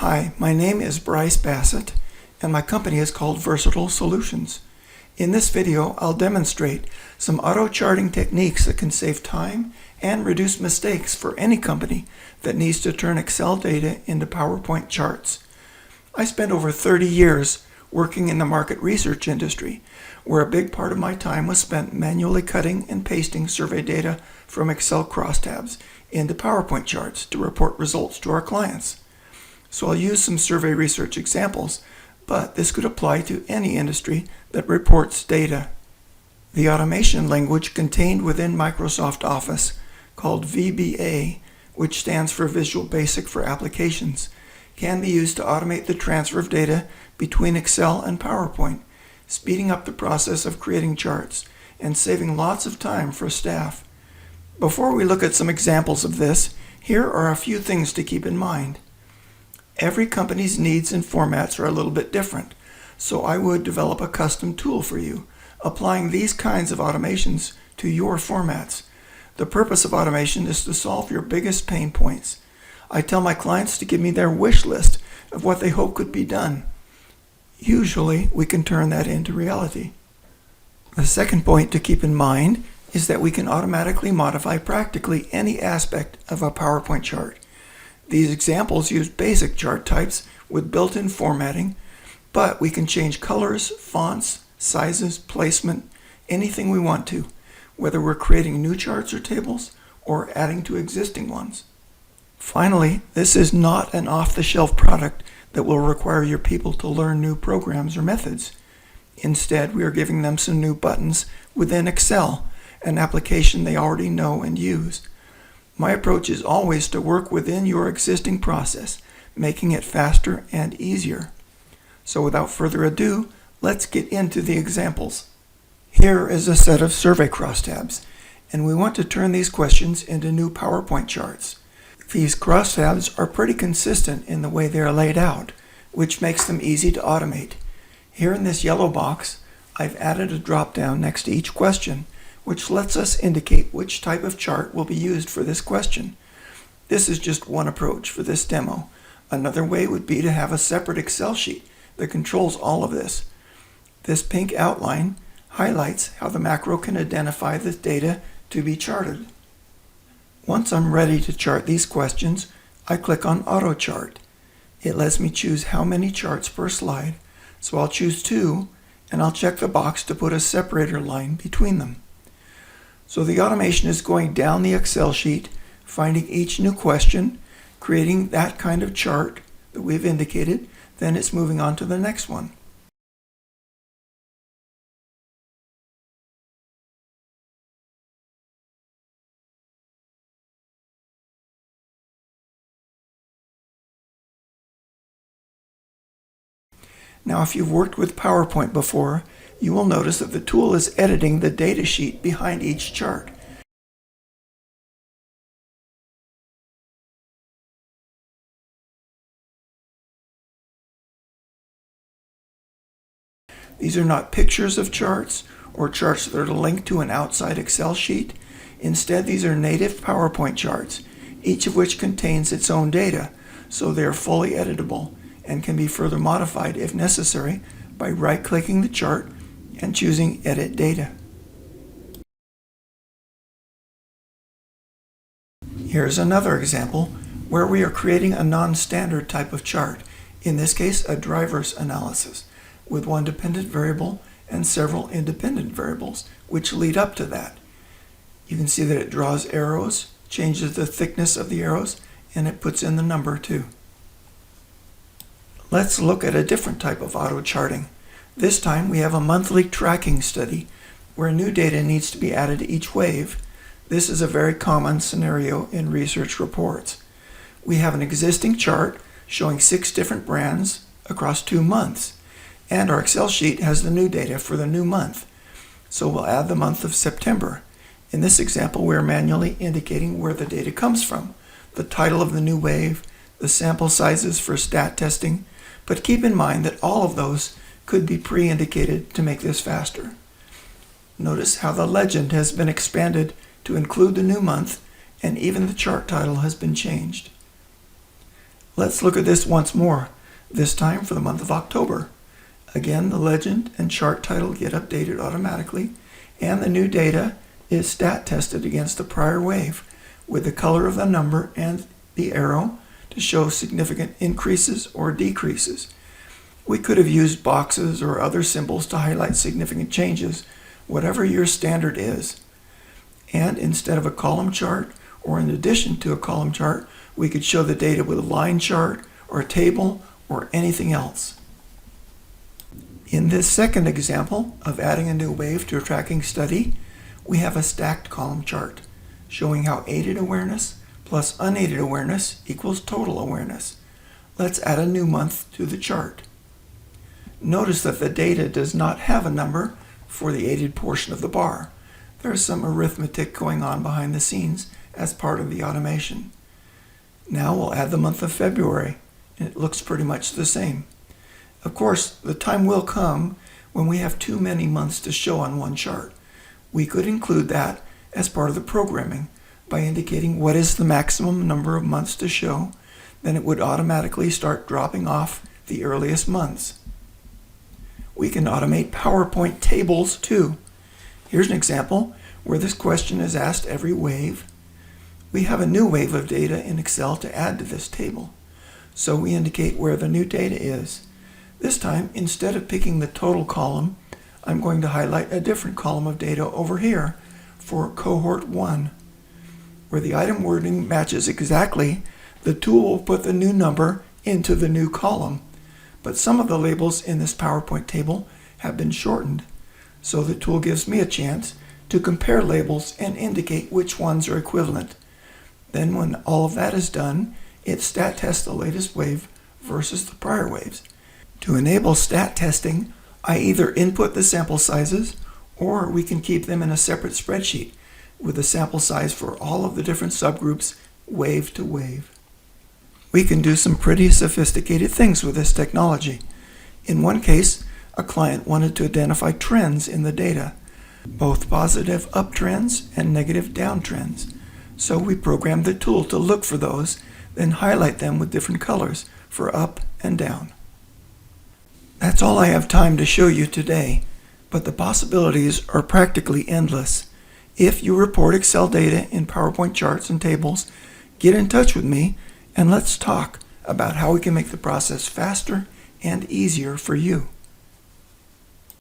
Hi, my name is Bryce Bassett, and my company is called Versatile Solutions. In this video, I'll demonstrate some auto charting techniques that can save time and reduce mistakes for any company that needs to turn Excel data into PowerPoint charts. I spent over 30 years working in the market research industry, where a big part of my time was spent manually cutting and pasting survey data from Excel crosstabs into PowerPoint charts to report results to our clients. So I'll use some survey research examples, but this could apply to any industry that reports data. The automation language contained within Microsoft Office, called VBA, which stands for Visual Basic for Applications, can be used to automate the transfer of data between Excel and PowerPoint, speeding up the process of creating charts and saving lots of time for staff. Before we look at some examples of this, here are a few things to keep in mind. Every company's needs and formats are a little bit different, so I would develop a custom tool for you, applying these kinds of automations to your formats. The purpose of automation is to solve your biggest pain points. I tell my clients to give me their wish list of what they hope could be done. Usually, we can turn that into reality. The second point to keep in mind is that we can automatically modify practically any aspect of a PowerPoint chart. These examples use basic chart types with built-in formatting, but we can change colors, fonts, sizes, placement, anything we want to, whether we're creating new charts or tables or adding to existing ones. Finally, this is not an off-the-shelf product that will require your people to learn new programs or methods. Instead, we are giving them some new buttons within Excel, an application they already know and use. My approach is always to work within your existing process, making it faster and easier. So without further ado, let's get into the examples. Here is a set of survey crosstabs, and we want to turn these questions into new PowerPoint charts. These crosstabs are pretty consistent in the way they are laid out, which makes them easy to automate. Here in this yellow box, I've added a drop-down next to each question, which lets us indicate which type of chart will be used for this question. This is just one approach for this demo. Another way would be to have a separate Excel sheet that controls all of this. This pink outline highlights how the macro can identify the data to be charted. Once I'm ready to chart these questions, I click on Auto Chart. It lets me choose how many charts per slide, so I'll choose 2, and I'll check the box to put a separator line between them. So the automation is going down the Excel sheet, finding each new question, creating that kind of chart that we've indicated, then it's moving on to the next one. Now, if you've worked with PowerPoint before, you will notice that the tool is editing the data sheet behind each chart. These are not pictures of charts or charts that are linked to an outside Excel sheet. Instead, these are native PowerPoint charts, each of which contains its own data, so they are fully editable and can be further modified if necessary by right-clicking the chart and choosing Edit Data. Here's another example where we are creating a non-standard type of chart, in this case a driver's analysis, with one dependent variable and several independent variables which lead up to that. You can see that it draws arrows, changes the thickness of the arrows, and it puts in the number too. Let's look at a different type of auto charting. This time we have a monthly tracking study where new data needs to be added to each wave. This is a very common scenario in research reports. We have an existing chart showing 6 different brands across 2 months, and our Excel sheet has the new data for the new month. So we'll add the month of September. In this example, we're manually indicating where the data comes from, the title of the new wave, the sample sizes for stat testing, but keep in mind that all of those could be pre-indicated to make this faster. Notice how the legend has been expanded to include the new month, and even the chart title has been changed. Let's look at this once more, this time for the month of October. Again, the legend and chart title get updated automatically, and the new data is stat tested against the prior wave with the color of the number and the arrow to show significant increases or decreases. We could have used boxes or other symbols to highlight significant changes, whatever your standard is. And instead of a column chart, or in addition to a column chart, we could show the data with a line chart or a table or anything else. In this second example of adding a new wave to a tracking study, we have a stacked column chart showing how aided awareness plus unaided awareness equals total awareness. Let's add a new month to the chart. Notice that the data does not have a number for the aided portion of the bar. There's some arithmetic going on behind the scenes as part of the automation. Now we'll add the month of February, and it looks pretty much the same. Of course, the time will come when we have too many months to show on one chart. We could include that as part of the programming by indicating what is the maximum number of months to show. Then it would automatically start dropping off the earliest months. We can automate PowerPoint tables too. Here's an example where this question is asked every wave. We have a new wave of data in Excel to add to this table. So we indicate where the new data is. This time, instead of picking the total column, I'm going to highlight a different column of data over here for cohort 1. Where the item wording matches exactly, the tool will put the new number into the new column. But some of the labels in this PowerPoint table have been shortened, so the tool gives me a chance to compare labels and indicate which ones are equivalent. Then when all of that is done, it stat tests the latest wave versus the prior waves. To enable stat testing, I either input the sample sizes or we can keep them in a separate spreadsheet with the sample size for all of the different subgroups wave to wave. We can do some pretty sophisticated things with this technology. In one case, a client wanted to identify trends in the data, both positive uptrends and negative downtrends. So we programmed the tool to look for those, then highlight them with different colors for up and down. That's all I have time to show you today, but the possibilities are practically endless. If you report Excel data in PowerPoint charts and tables, get in touch with me and let's talk about how we can make the process faster and easier for you.